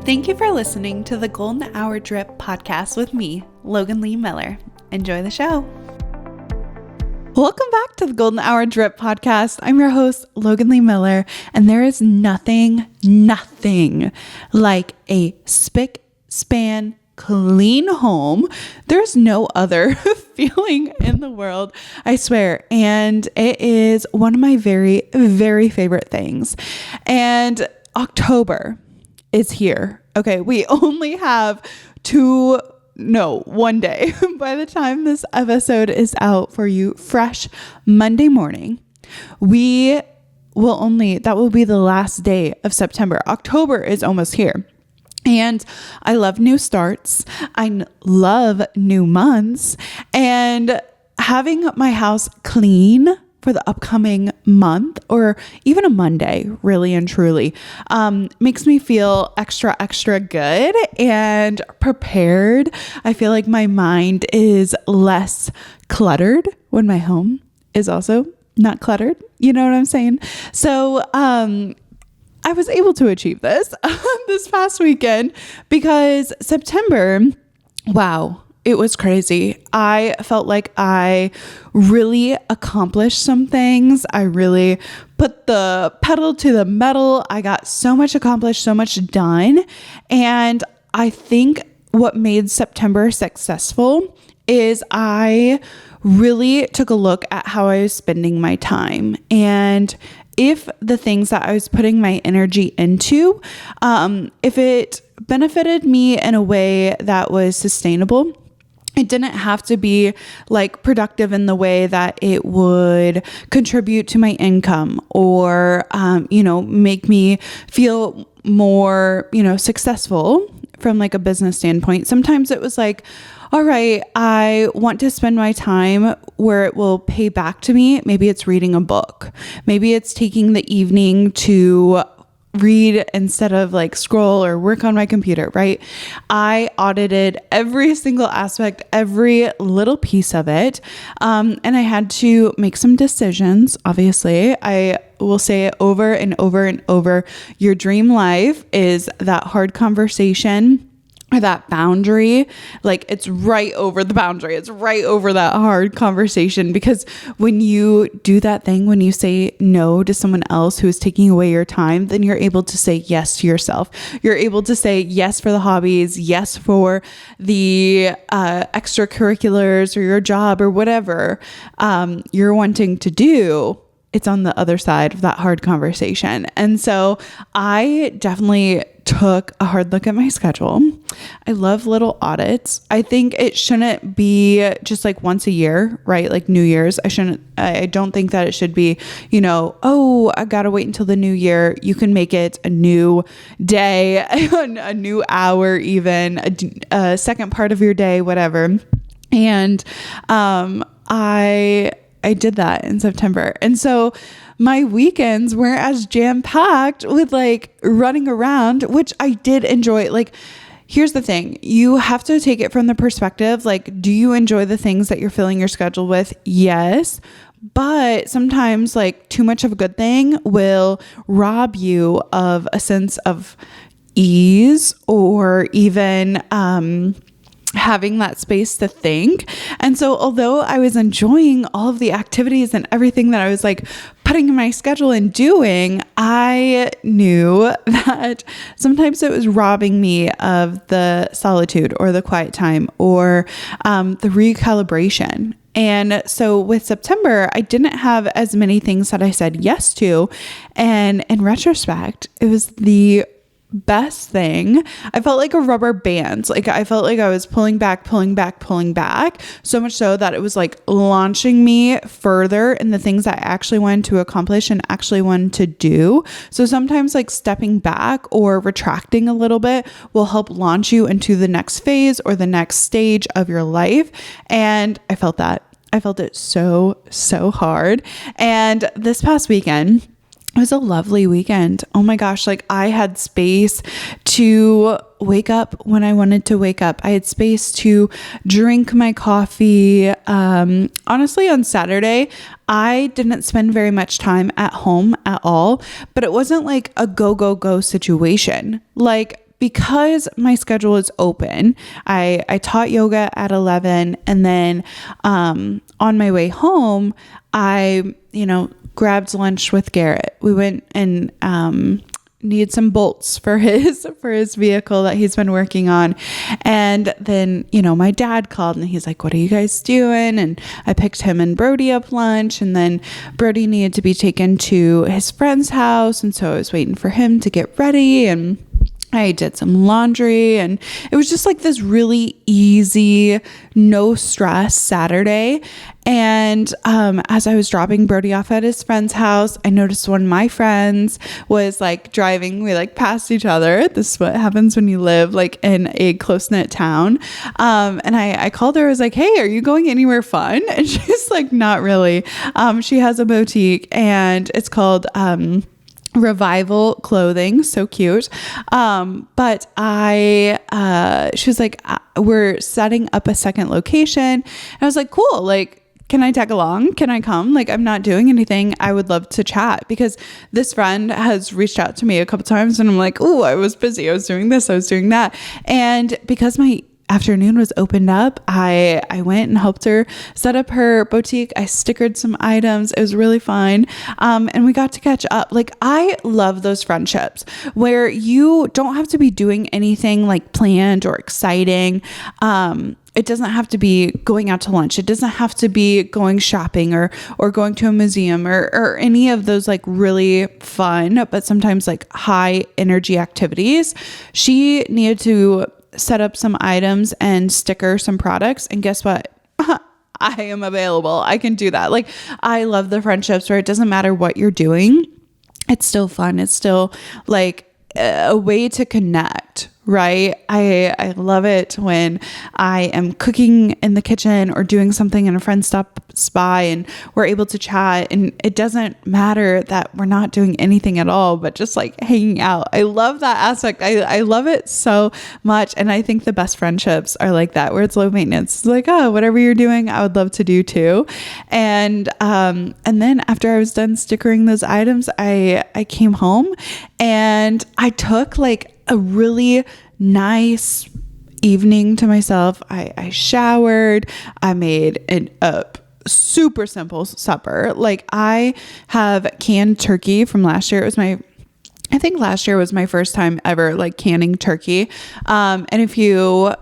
Thank you for listening to the Golden Hour Drip podcast with me, Logan Lee Miller. Enjoy the show. Welcome back to the Golden Hour Drip podcast. I'm your host, Logan Lee Miller, and there is nothing like a spick, span, clean home. There's no other feeling in the world, I swear. And it is one of my very, very favorite things. And October is here. Okay, we only have one day by the time this episode is out for you fresh Monday morning. That will be the last day of September. October is almost here. And I love new starts. I love new months, and having my house clean for the upcoming month or even a Monday, really and truly, makes me feel extra good and prepared. I feel like my mind is less cluttered when my home is also not cluttered. You know what I'm saying? So, I was able to achieve this this past weekend because September, wow, it was crazy. I felt like I really accomplished some things. I really put the pedal to the metal. I got so much accomplished, so much done. And I think what made September successful is I really took a look at how I was spending my time, and if the things that I was putting my energy into, if it benefited me in a way that was sustainable. It didn't have to be like productive in the way that it would contribute to my income or, make me feel more, successful from like a business standpoint. Sometimes it was like, all right, I want to spend my time where it will pay back to me. Maybe it's reading a book. Maybe it's taking the evening to read instead of like scroll or work on my computer, right? I audited every single aspect, every little piece of it. And I had to make some decisions. Obviously, I will say it over and over and over. Your dream life is that hard conversation or that boundary. Like, it's right over the boundary. It's right over that hard conversation, because when you do that thing, when you say no to someone else who is taking away your time, then you're able to say yes to yourself. You're able to say yes for the hobbies, yes for the extracurriculars or your job or whatever you're wanting to do. It's on the other side of that hard conversation. And so I definitely took a hard look at my schedule. I love little audits. I think it shouldn't be just like once a year, right? Like New Year's. I don't think that it should be, I gotta wait until the new year. You can make it a new day, a new hour, even a second part of your day, whatever. And I did that in September. And so my weekends were as jam-packed with like running around, which I did enjoy. Like, here's the thing. You have to take it from the perspective, like, do you enjoy the things that you're filling your schedule with? Yes. But sometimes like too much of a good thing will rob you of a sense of ease or even, having that space to think. And so although I was enjoying all of the activities and everything that I was like putting in my schedule and doing, I knew that sometimes it was robbing me of the solitude or the quiet time or the recalibration. And so with September, I didn't have as many things that I said yes to. And in retrospect, it was the best thing. I felt like a rubber band. Like, I felt like I was pulling back, so much so that it was like launching me further in the things that I actually wanted to accomplish and actually wanted to do. So sometimes like stepping back or retracting a little bit will help launch you into the next phase or the next stage of your life. And I felt that. I felt it so hard. And this past weekend, it was a lovely weekend. Oh my gosh. Like, I had space to wake up when I wanted to wake up. I had space to drink my coffee. Honestly, on Saturday, I didn't spend very much time at home at all, but it wasn't like a go situation. Like, because my schedule is open, I taught yoga at 11, and then on my way home, I, grabbed lunch with Garrett. We went and needed some bolts for his vehicle that he's been working on. And then, my dad called and he's like, "What are you guys doing?" And I picked him and Brody up lunch, and then Brody needed to be taken to his friend's house. And so I was waiting for him to get ready, and I did some laundry, and it was just like this really easy, no stress Saturday. And as I was dropping Brody off at his friend's house, I noticed one of my friends was like driving. We like passed each other. This is what happens when you live like in a close-knit town. And I called her. I was like, "Hey, are you going anywhere fun?" And she's like, "Not really." She has a boutique, and it's called Revival Clothing. So cute. But she was like, "We're setting up a second location." And I was like, "Cool. Like, can I tag along? Can I come? Like, I'm not doing anything. I would love to chat," because this friend has reached out to me a couple times, and I'm like, "Oh, I was busy. I was doing this. I was doing that." And because my afternoon was opened up, I went and helped her set up her boutique. I stickered some items. It was really fun. And we got to catch up. Like, I love those friendships where you don't have to be doing anything like planned or exciting. It doesn't have to be going out to lunch. It doesn't have to be going shopping or going to a museum or any of those like really fun, but sometimes like high energy activities. She needed to set up some items and sticker some products. And guess what? I am available. I can do that. Like, I love the friendships where it doesn't matter what you're doing. It's still fun. It's still like a way to connect, right? I love it when I am cooking in the kitchen or doing something and a friend stops by and we're able to chat, and it doesn't matter that we're not doing anything at all, but just like hanging out. I love that aspect. I love it so much. And I think the best friendships are like that, where it's low maintenance. It's like, oh, whatever you're doing, I would love to do too. And then after I was done stickering those items, I came home and I took like a really nice evening to myself. I showered. I made a super simple supper. Like, I have canned turkey from last year. I think last year was my first time ever like canning turkey. And if you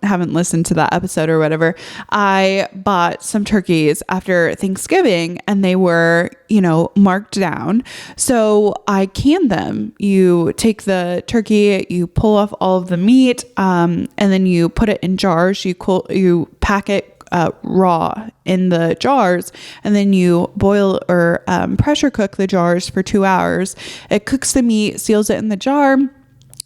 haven't listened to that episode or whatever, I bought some turkeys after Thanksgiving, and they were, marked down. So I canned them. You take the turkey, you pull off all of the meat, and then you put it in jars. You pack it raw in the jars, and then you boil or pressure cook the jars for 2 hours. It cooks the meat, seals it in the jar.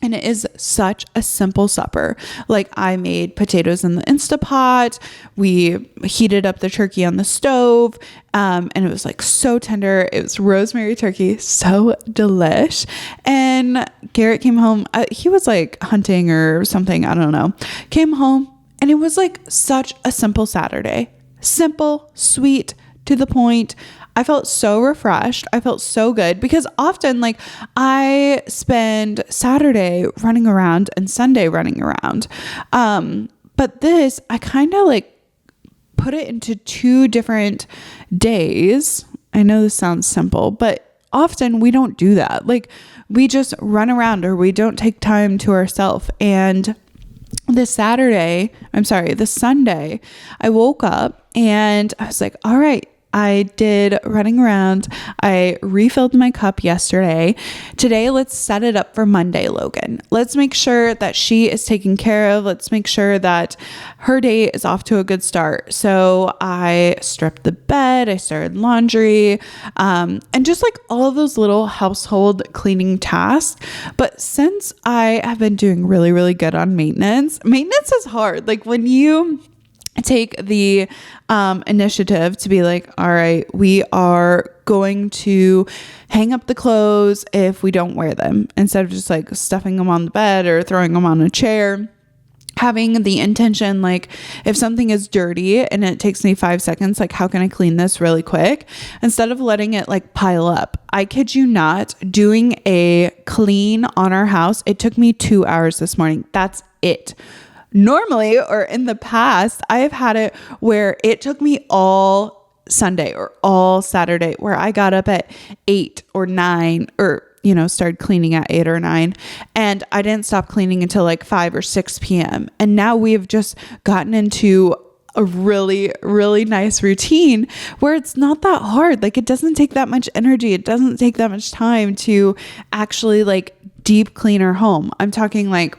And it is such a simple supper. Like, I made potatoes in the Instapot. We heated up the turkey on the stove. And it was like so tender. It was rosemary turkey. So delish. And Garrett came home. He was like hunting or something. I don't know. Came home, and it was like such a simple Saturday. Simple, sweet, to the point. I felt so refreshed. I felt so good, because often like I spend Saturday running around and Sunday running around. But this, I kind of like put it into 2 different days. I know this sounds simple, but often we don't do that. Like, we just run around, or we don't take time to ourselves. And this Sunday, I woke up and I was like, all right, I did running around. I refilled my cup yesterday. Today, let's set it up for Monday, Logan. Let's make sure that she is taken care of. Let's make sure that her day is off to a good start. So I stripped the bed. I started laundry, and just like all of those little household cleaning tasks. But since I have been doing really, really good on maintenance is hard. Like, when you take the initiative to be like, all right, we are going to hang up the clothes if we don't wear them, instead of just like stuffing them on the bed or throwing them on a chair. having the intention, like if something is dirty and it takes me 5 seconds, like how can I clean this really quick instead of letting it like pile up? I kid you not, doing a clean on our house, it took me 2 hours this morning. That's it. Normally, or in the past, I have had it where it took me all Sunday or all Saturday, where I got up at 8 or 9 or started cleaning at 8 or 9, and I didn't stop cleaning until like 5 or 6 p.m. And now we've just gotten into a really, really nice routine where it's not that hard. Like it doesn't take that much energy. It doesn't take that much time to actually like deep clean our home. I'm talking like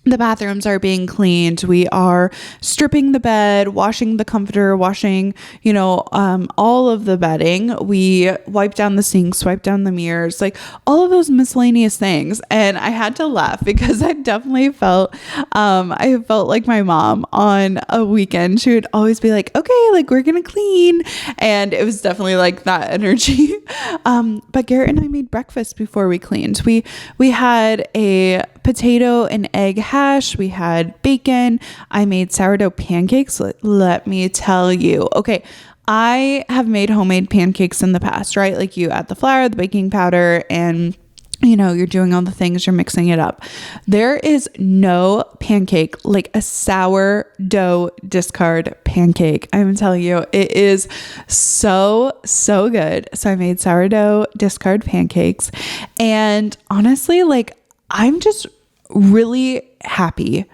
the bathrooms are being cleaned. We are stripping the bed, washing the comforter, washing, all of the bedding. We wipe down the sinks, wipe down the mirrors, like all of those miscellaneous things. And I had to laugh because I definitely felt, I felt like my mom on a weekend. She would always be like, okay, like we're going to clean. And it was definitely like that energy. But Garrett and I made breakfast before we cleaned. We had a potato and egg hash. We had bacon. I made sourdough pancakes. Let me tell you. Okay. I have made homemade pancakes in the past, right? Like you add the flour, the baking powder, and you're doing all the things, you're mixing it up. There is no pancake like a sourdough discard pancake. I'm telling you, it is so, so good. So I made sourdough discard pancakes. And honestly, like I'm just really happy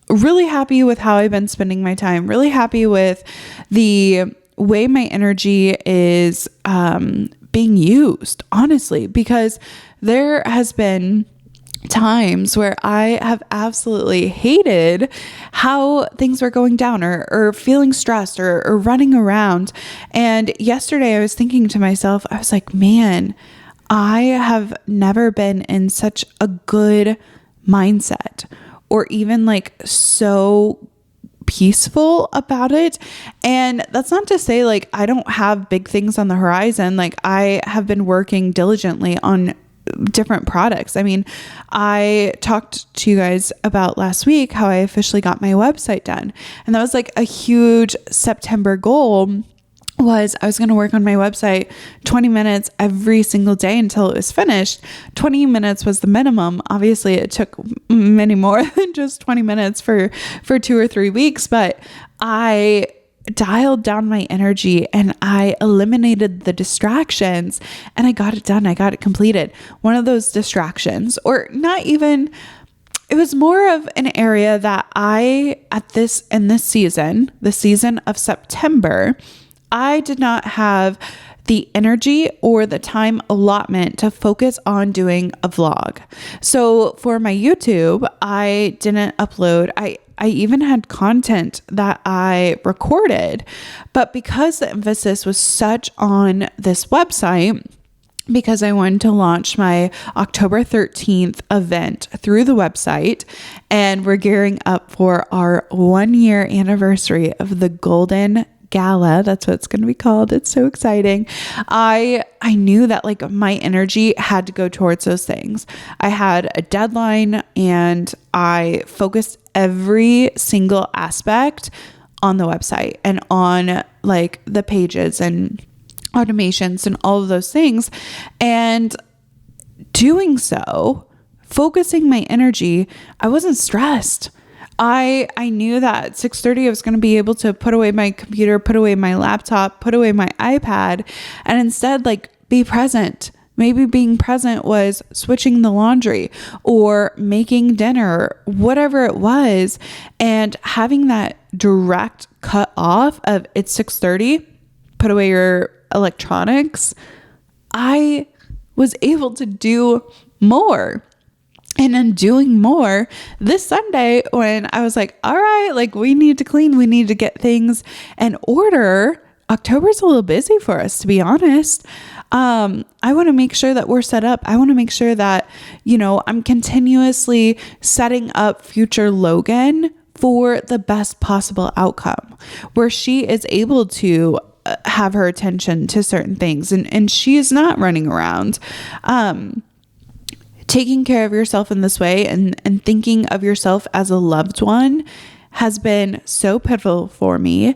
with how I've been spending my time, really happy with the way my energy is being used, honestly, because there has been times where I have absolutely hated how things were going down or feeling stressed or running around. And yesterday I was thinking to myself, I was like, man, I have never been in such a good mindset or even like so peaceful about it. And that's not to say like I don't have big things on the horizon. Like I have been working diligently on different products. I mean, I talked to you guys about last week how I officially got my website done. And that was like a huge September goal. Was I was going to work on my website 20 minutes every single day until it was finished. 20 minutes was the minimum. Obviously, it took many more than just 20 minutes for 2 or 3 weeks, but I dialed down my energy and I eliminated the distractions and I got it done. I got it completed. One of those distractions, or not even, it was more of an area that in this season, the season of September, I did not have the energy or the time allotment to focus on doing a vlog. So for my YouTube, I didn't upload. I even had content that I recorded, but because the emphasis was such on this website, because I wanted to launch my October 13th event through the website, and we're gearing up for our 1-year anniversary of the Golden Gala. That's what it's going to be called. It's so exciting. I knew that like my energy had to go towards those things. I had a deadline and I focused every single aspect on the website and on like the pages and automations and all of those things. And doing so, focusing my energy, I wasn't stressed. I knew that at 6:30 I was going to be able to put away my computer, put away my laptop, put away my iPad, and instead like be present. Maybe being present was switching the laundry or making dinner, whatever it was, and having that direct cut off of it's 6:30, put away your electronics. I was able to do more. And in doing more this Sunday, when I was like, all right, like we need to clean, we need to get things in order. October's a little busy for us, to be honest. I want to make sure that we're set up. I want to make sure that, I'm continuously setting up future Logan for the best possible outcome, where she is able to have her attention to certain things and she is not running around. taking care of yourself in this way and thinking of yourself as a loved one has been so pivotal for me,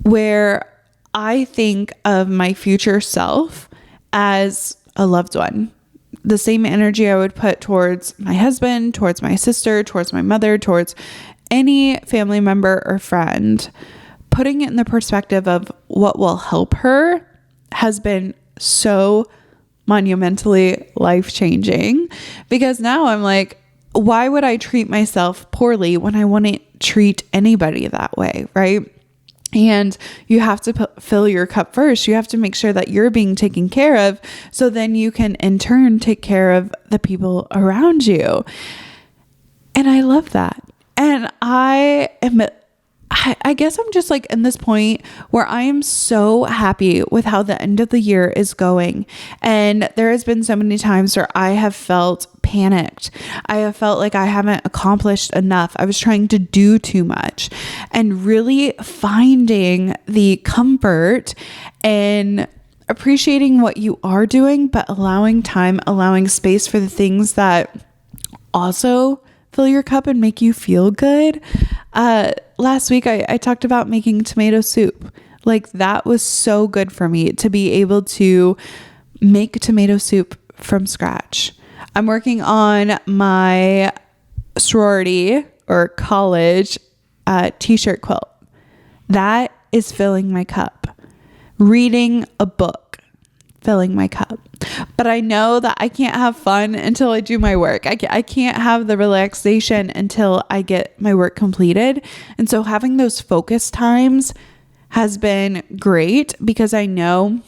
where I think of my future self as a loved one. The same energy I would put towards my husband, towards my sister, towards my mother, towards any family member or friend, putting it in the perspective of what will help her has been so monumentally life-changing, because now I'm like, why would I treat myself poorly when I wouldn't treat anybody that way, right? And you have to fill your cup first. You have to make sure that you're being taken care of, so then you can in turn take care of the people around you. And I love that. And I guess I'm just like in this point where I am so happy with how the end of the year is going. And there has been so many times where I have felt panicked. I have felt like I haven't accomplished enough. I was trying to do too much, and really finding the comfort in appreciating what you are doing, but allowing time, allowing space for the things that also fill your cup and make you feel good. Last week, I talked about making tomato soup. Like, that was so good for me to be able to make tomato soup from scratch. I'm working on my sorority or college t-shirt quilt. That is filling my cup. Reading a book, filling my cup. But I know that I can't have fun until I do my work. I can't have the relaxation until I get my work completed. And so having those focus times has been great, because I know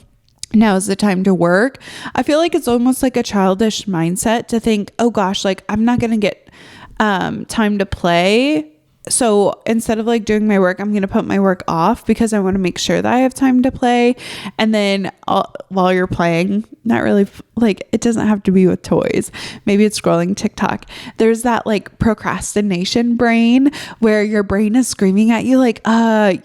now is the time to work. I feel like it's almost like a childish mindset to think, oh gosh, like I'm not going to get time to play. So instead of like doing my work, I'm going to put my work off because I want to make sure that I have time to play. And then while you're playing, not really, like, it doesn't have to be with toys. Maybe it's scrolling TikTok. There's that like procrastination brain where your brain is screaming at you like,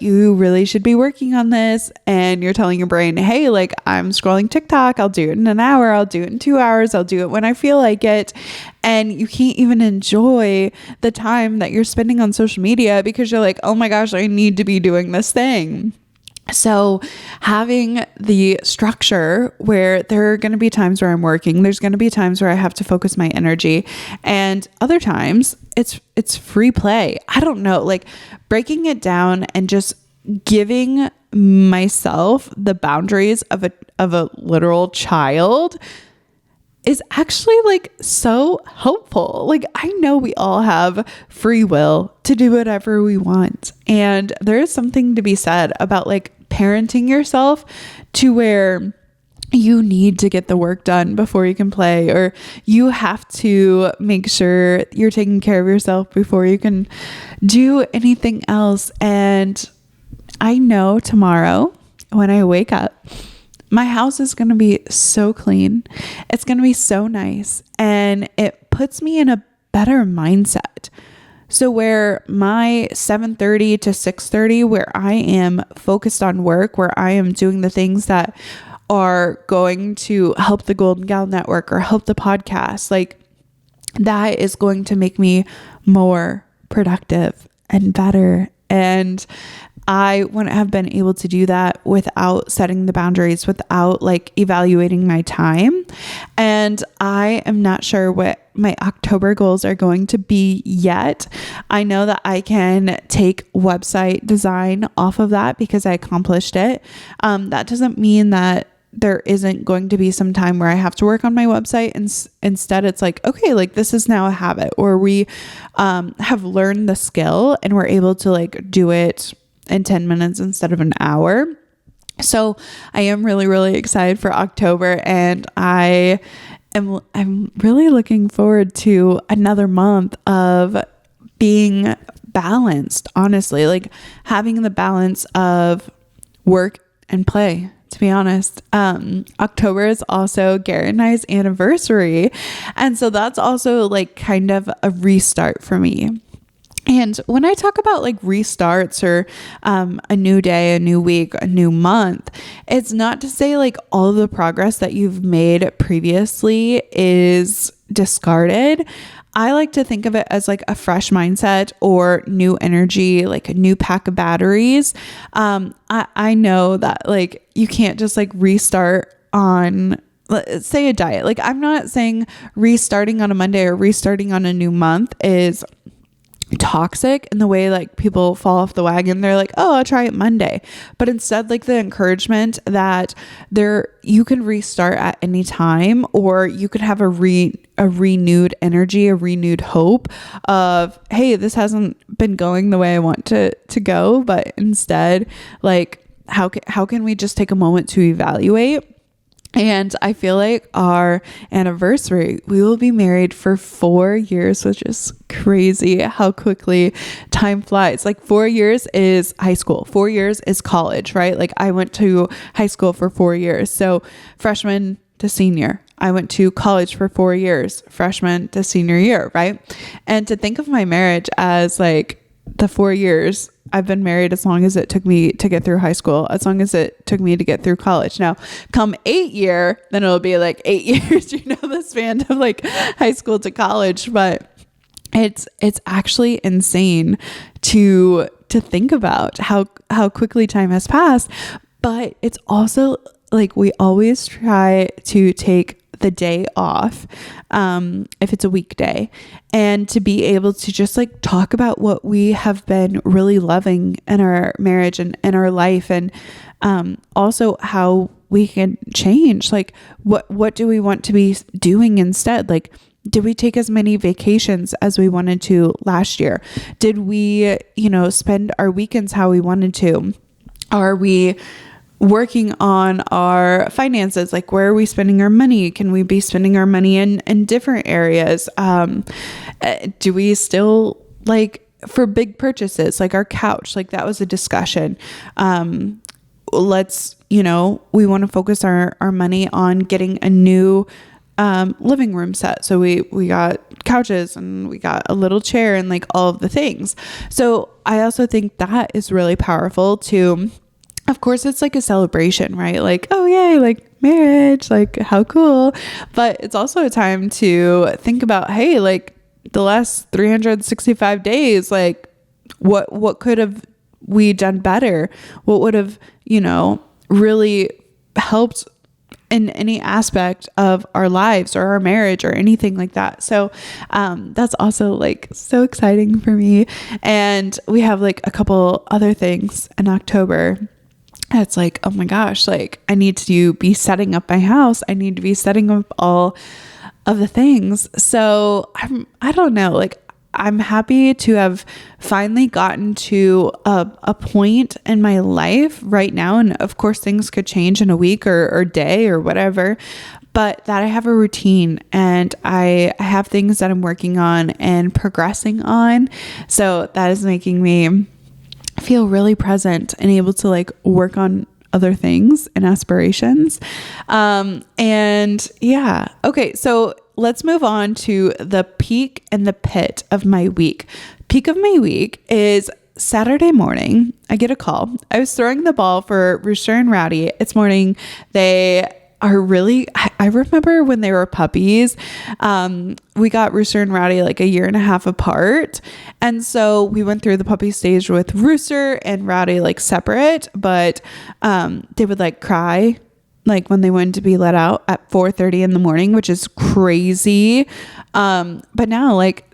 you really should be working on this. And you're telling your brain, hey, like, I'm scrolling TikTok. I'll do it in an hour. I'll do it in 2 hours. I'll do it when I feel like it. And you can't even enjoy the time that you're spending on social media because you're like, oh my gosh, I need to be doing this thing. So having the structure where there are going to be times where I'm working, there's going to be times where I have to focus my energy, and other times it's free play. I don't know, like breaking it down and just giving myself the boundaries of a literal child is actually like so helpful. Like, I know we all have free will to do whatever we want. And there is something to be said about like parenting yourself to where you need to get the work done before you can play, or you have to make sure you're taking care of yourself before you can do anything else. And I know tomorrow when I wake up, my house is going to be so clean. It's going to be so nice. And it puts me in a better mindset. So where my 7:30 to 6:30, where I am focused on work, where I am doing the things that are going to help the Golden Gal Network or help the podcast, like that is going to make me more productive and better. And I wouldn't have been able to do that without setting the boundaries, without like evaluating my time. And I am not sure what my October goals are going to be yet. I know that I can take website design off of that because I accomplished it. That doesn't mean that there isn't going to be some time where I have to work on my website, and instead it's like, okay, like this is now a habit, or we have learned the skill and we're able to like do it in 10 minutes instead of an hour. So I am really, really excited for October, and I'm really looking forward to another month of being balanced, honestly, like having the balance of work and play. To be honest, October is also Garrett and I's anniversary. And so that's also like kind of a restart for me. And when I talk about like restarts or a new day, a new week, a new month, it's not to say like all of the progress that you've made previously is discarded. I like to think of it as like a fresh mindset or new energy, like a new pack of batteries. I know that like you can't just like restart on, let's say, a diet. Like, I'm not saying restarting on a Monday or restarting on a new month is toxic in the way like people fall off the wagon. They're like, oh, I'll try it Monday. But instead, like the encouragement that you can restart at any time, or you could have a renewed energy, a renewed hope of, hey, this hasn't been going the way I want to go, but instead, like, how can we just take a moment to evaluate? And I feel like our anniversary, we will be married for 4 years, which is crazy how quickly time flies. Like 4 years is high school. 4 years is college, right? Like I went to high school for 4 years. So freshman to senior. I went to college for 4 years, freshman to senior year, right? And to think of my marriage as like the 4 years, I've been married as long as it took me to get through high school, as long as it took me to get through college. Now, come 8 year, then it'll be like 8 years, the span of like high school to college. But it's actually insane to think about how quickly time has passed. But it's also like we always try to take the day off, if it's a weekday, and to be able to just like talk about what we have been really loving in our marriage and in our life, and also how we can change. Like what do we want to be doing instead? Like, did we take as many vacations as we wanted to last year? Did we, spend our weekends how we wanted to? Are we working on our finances? Like, where are we spending our money? Can we be spending our money in different areas? Do we still, like, for big purchases, like our couch, like that was a discussion. Let's, we want to focus our money on getting a new living room set. So we got couches and we got a little chair and like all of the things. So I also think that is really powerful too. Of course, it's like a celebration, right? Like, oh, yay, like marriage, like how cool. But it's also a time to think about, hey, like the last 365 days, like what could have we done better? What would have, really helped in any aspect of our lives or our marriage or anything like that. So that's also like so exciting for me. And we have like a couple other things in October. It's like, oh my gosh, like I need to be setting up my house. I need to be setting up all of the things. So I don't know, like I'm happy to have finally gotten to a point in my life right now. And of course things could change in a week or day or whatever, but that I have a routine and I have things that I'm working on and progressing on. So that is making me feel really present and able to like work on other things and aspirations. And yeah. Okay. So let's move on to the peak and the pit of my week. Peak of my week is Saturday morning. I get a call. I was throwing the ball for Rooster and Rowdy. It's morning. They are really, I remember when they were puppies, we got Rooster and Rowdy like a year and a half apart. And so we went through the puppy stage with Rooster and Rowdy like separate, but they would like cry like when they wanted to be let out at 4:30 in the morning, which is crazy. But now like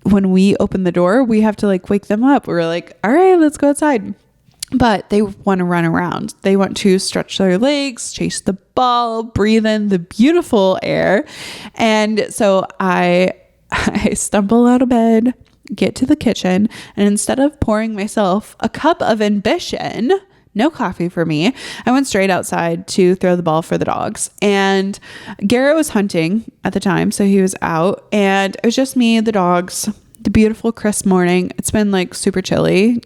when we open the door, we have to like wake them up. We're like, all right, let's go outside. But they want to run around. They want to stretch their legs, chase the ball, breathe in the beautiful air. And so I stumble out of bed, get to the kitchen, and instead of pouring myself a cup of ambition, no coffee for me, I went straight outside to throw the ball for the dogs. And Garrett was hunting at the time, so he was out. And it was just me, the dogs, the beautiful crisp morning. It's been like super chilly,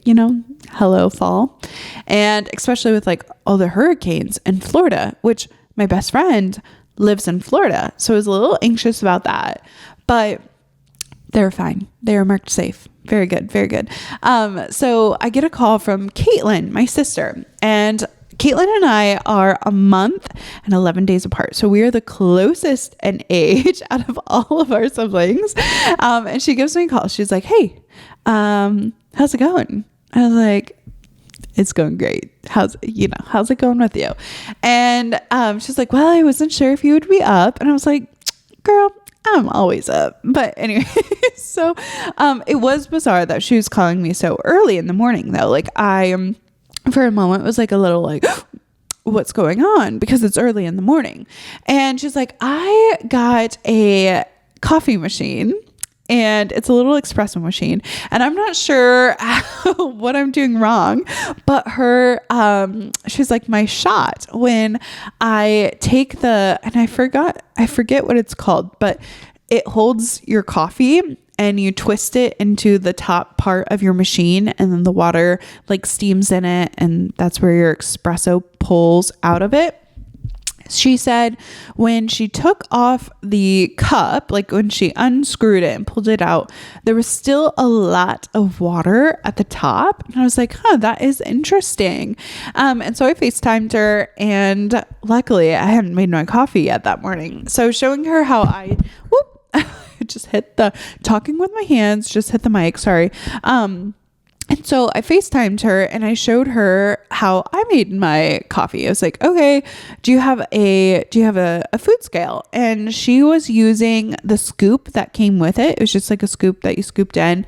hello fall. And especially with like all the hurricanes in Florida, which my best friend lives in Florida. So I was a little anxious about that, but they're fine. They are marked safe. Very good. Very good. So I get a call from Caitlin, my sister, and Caitlin and I are a month and 11 days apart. So we are the closest in age out of all of our siblings. And she gives me a call. She's like, hey, how's it going? I was like, it's going great. How's it going with you? And she's like, well, I wasn't sure if you would be up. And I was like, girl, I'm always up. But anyway, so it was bizarre that she was calling me so early in the morning though. Like I for a moment was like a little like, what's going on? Because it's early in the morning. And she's like, I got a coffee machine. And it's a little espresso machine. And I'm not sure what I'm doing wrong, but she's like, my shot, when I take and I forget what it's called, but it holds your coffee and you twist it into the top part of your machine, and then the water like steams in it. And that's where your espresso pulls out of it. She said when she took off the cup, like when she unscrewed it and pulled it out, there was still a lot of water at the top. And I was like, that is interesting. And so I FaceTimed her, and luckily I hadn't made my coffee yet that morning. So showing her how I just hit talking with my hands, just hit the mic. Sorry. And so I FaceTimed her and I showed her how I made my coffee. I was like, okay, do you have a food scale? And she was using the scoop that came with it. It was just like a scoop that you scooped in.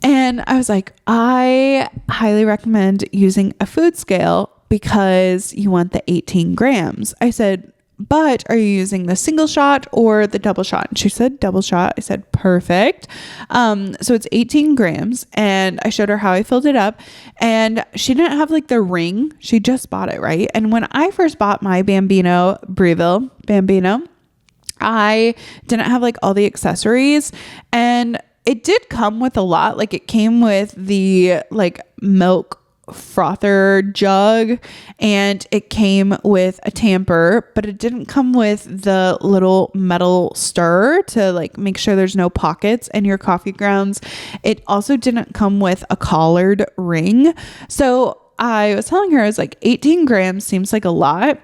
And I was like, I highly recommend using a food scale because you want the 18 grams. I said, but are you using the single shot or the double shot? And she said double shot. I said, perfect. So it's 18 grams. And I showed her how I filled it up, and she didn't have like the ring. She just bought it. Right. And when I first bought my Breville Bambino, I didn't have like all the accessories, and it did come with a lot. Like it came with the like milk frother jug, and it came with a tamper, but it didn't come with the little metal stir to like make sure there's no pockets in your coffee grounds. It also didn't come with a collared ring. So I was telling her, I was like, 18 grams seems like a lot,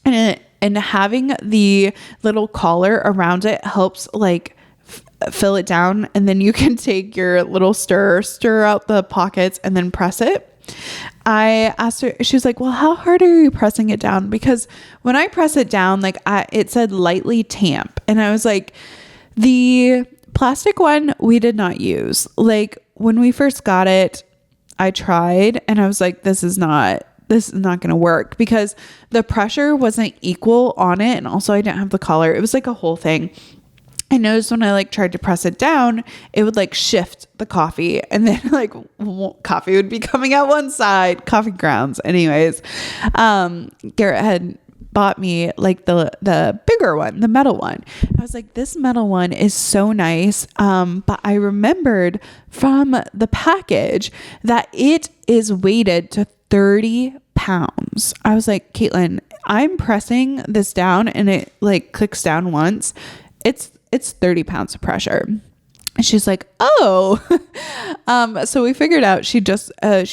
and having the little collar around it helps like fill it down, and then you can take your little stir out the pockets and then press it. I asked her, she was like, well, how hard are you pressing it down? Because when I press it down, like it said lightly tamp. And I was like, the plastic one we did not use. Like when we first got it, I tried and I was like, this is not going to work because the pressure wasn't equal on it. And also I didn't have the collar. It was like a whole thing. I noticed when I like tried to press it down, it would like shift the coffee, and then like coffee would be coming out one side, coffee grounds. Anyways, Garrett had bought me like the bigger one, the metal one. I was like, this metal one is so nice. But I remembered from the package that it is weighted to 30 pounds. I was like, Caitlin, I'm pressing this down and it like clicks down once. It's 30 pounds of pressure. And she's like, oh, so we figured out she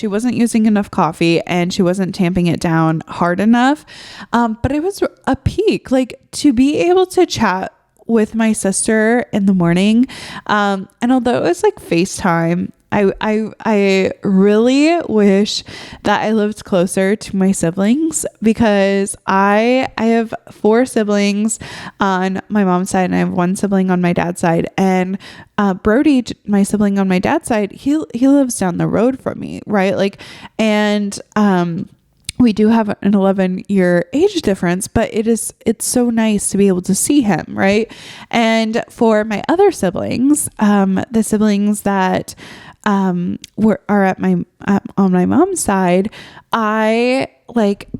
wasn't using enough coffee and she wasn't tamping it down hard enough. But it was a peak, like to be able to chat with my sister in the morning. And although it was like FaceTime, I really wish that I lived closer to my siblings, because I have 4 siblings on my mom's side and I have 1 sibling on my dad's side. And Brody, my sibling on my dad's side, he lives down the road from me, right? Like, and we do have an 11-year age difference, but it's so nice to be able to see him, right? And for my other siblings, the siblings that are on my mom's side, I like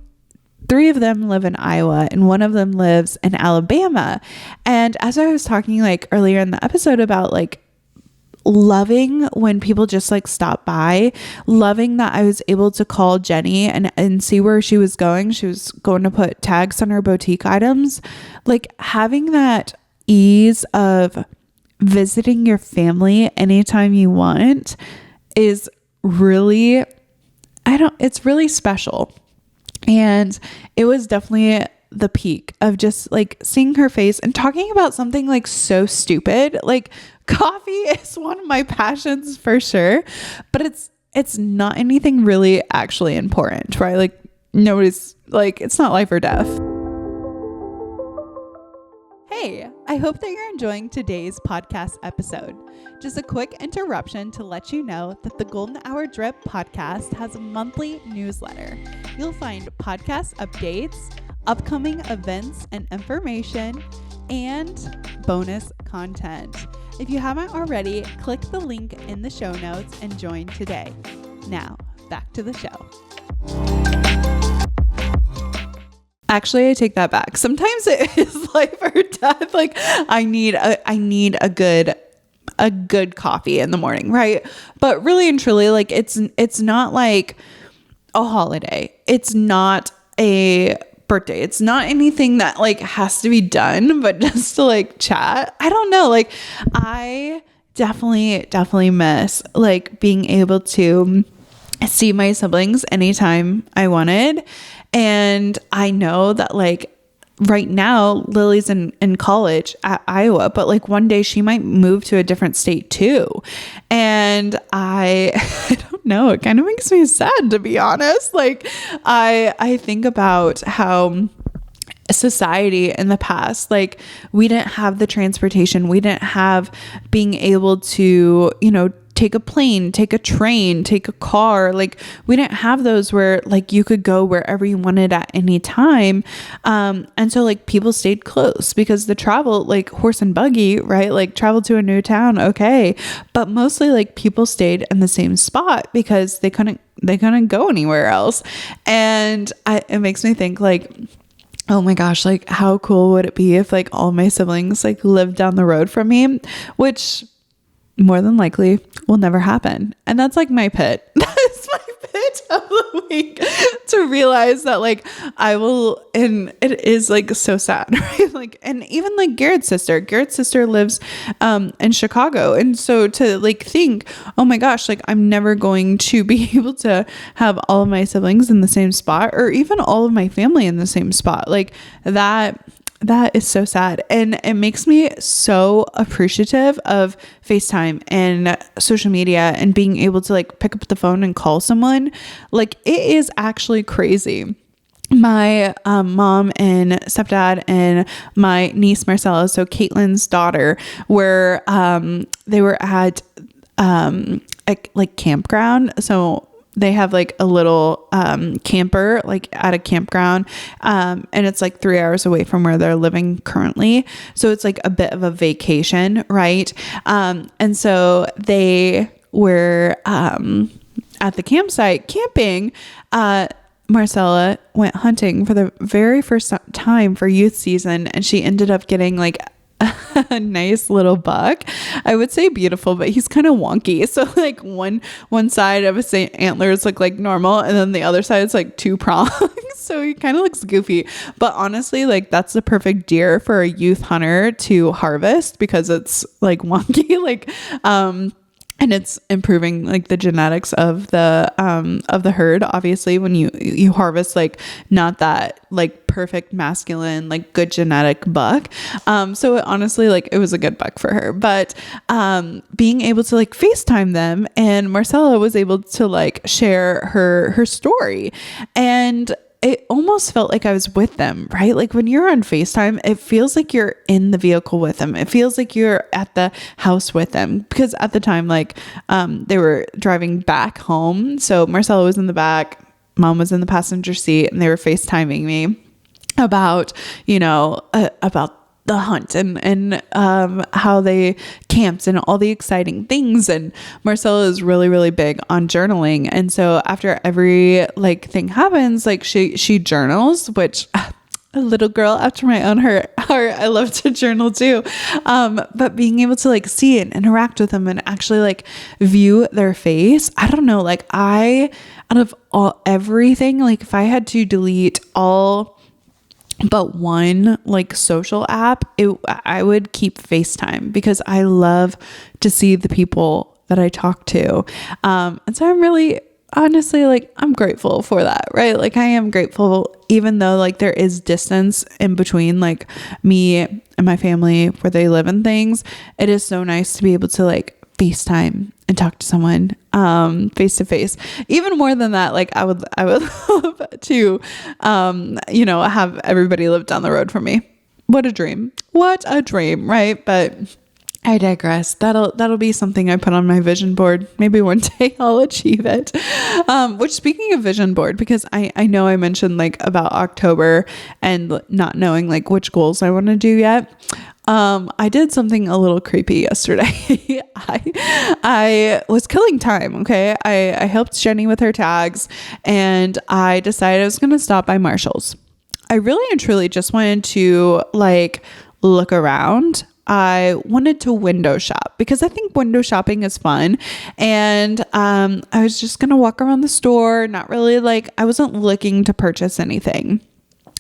3 of them live in Iowa and 1 of them lives in Alabama. And as I was talking like earlier in the episode about like loving when people just like stop by, loving that I was able to call Jenny and see where she was going. She was going to put tags on her boutique items. Like having that ease of visiting your family anytime you want is really, it's really special. And it was definitely the peak of just like seeing her face and talking about something like so stupid. Like coffee is one of my passions for sure, but it's not anything really actually important, right? Like nobody's like, it's not life or death. Hey, I hope that you're enjoying today's podcast episode. Just a quick interruption to let you know that the Golden Hour Drip podcast has a monthly newsletter. You'll find podcast updates, upcoming events and information, and bonus content. If you haven't already, click the link in the show notes and join today. Now, back to the show. Actually, I take that back. Sometimes it is life or death. Like I need a good coffee in the morning, right? But really and truly, like it's not like a holiday. It's not a birthday. It's not anything that like has to be done, but just to like chat. I don't know. Like I definitely miss like being able to see my siblings anytime I wanted. And I know that like right now Lily's in college at Iowa, but like one day she might move to a different state too. And I don't know, it kind of makes me sad, to be honest. Like I think about how society in the past, like we didn't have the transportation, we didn't have being able to, take a plane, take a train, take a car. Like we didn't have those where like you could go wherever you wanted at any time. And so like people stayed close because the travel, like horse and buggy, right? Like travel to a new town. Okay. But mostly like people stayed in the same spot because they couldn't go anywhere else. And it makes me think like, oh my gosh, like how cool would it be if like all my siblings like lived down the road from me, which more than likely will never happen. And that's like my pit. That's my pit of the week, to realize that like I will, and it is like so sad, right? Like, and even like Garrett's sister lives in Chicago. And so to like think, oh my gosh, like I'm never going to be able to have all of my siblings in the same spot, or even all of my family in the same spot. Like that is so sad. And it makes me so appreciative of FaceTime and social media and being able to like pick up the phone and call someone. Like it is actually crazy. My mom and stepdad and my niece Marcella, so Caitlin's daughter, were they were at like campground. So they have like a little camper like at a campground, and it's like 3 hours away from where they're living currently. So it's like a bit of a vacation, right? And so they were at the campsite camping. Marcella went hunting for the very first time for youth season, and she ended up getting like a nice little buck. I would say beautiful, but he's kind of wonky. So like one side of his antlers look like normal, and then the other side is like two prongs. So he kind of looks goofy. But honestly, like that's the perfect deer for a youth hunter to harvest because it's like wonky. Like and it's improving like the genetics of the herd. Obviously, when you harvest like not that like perfect masculine, like good genetic buck. So it honestly, like it was a good buck for her. But being able to like FaceTime them, and Marcella was able to like share her story, and it almost felt like I was with them, right? Like when you're on FaceTime, it feels like you're in the vehicle with them. It feels like you're at the house with them, because at the time, like, they were driving back home. So Marcella was in the back, mom was in the passenger seat, and they were FaceTiming me about, about the hunt and how they camped and all the exciting things. And Marcella is really, really big on journaling. And so after every like thing happens, like she journals, which a little girl after my own heart, I love to journal too. But being able to like see and interact with them and actually like view their face, I don't know, like out of everything, like if I had to delete all but one like social app, I would keep FaceTime, because I love to see the people that I talk to. And so I'm really honestly, like, I'm grateful for that, right? Like, I am grateful, even though like there is distance in between like me and my family where they live and things. It is so nice to be able to like FaceTime and talk to someone face to face. Even more than that, like I would love to have everybody live down the road from me. What a dream, right? But I digress. That'll be something I put on my vision board. Maybe one day I'll achieve it. Which, speaking of vision board, because I know I mentioned like about October and not knowing like which goals I want to do yet. I did something a little creepy yesterday. I was killing time. Okay. I helped Jenny with her tags, and I decided I was going to stop by Marshall's. I really and truly just wanted to like look around. I wanted to window shop because I think window shopping is fun. And I was just going to walk around the store, not really like, I wasn't looking to purchase anything.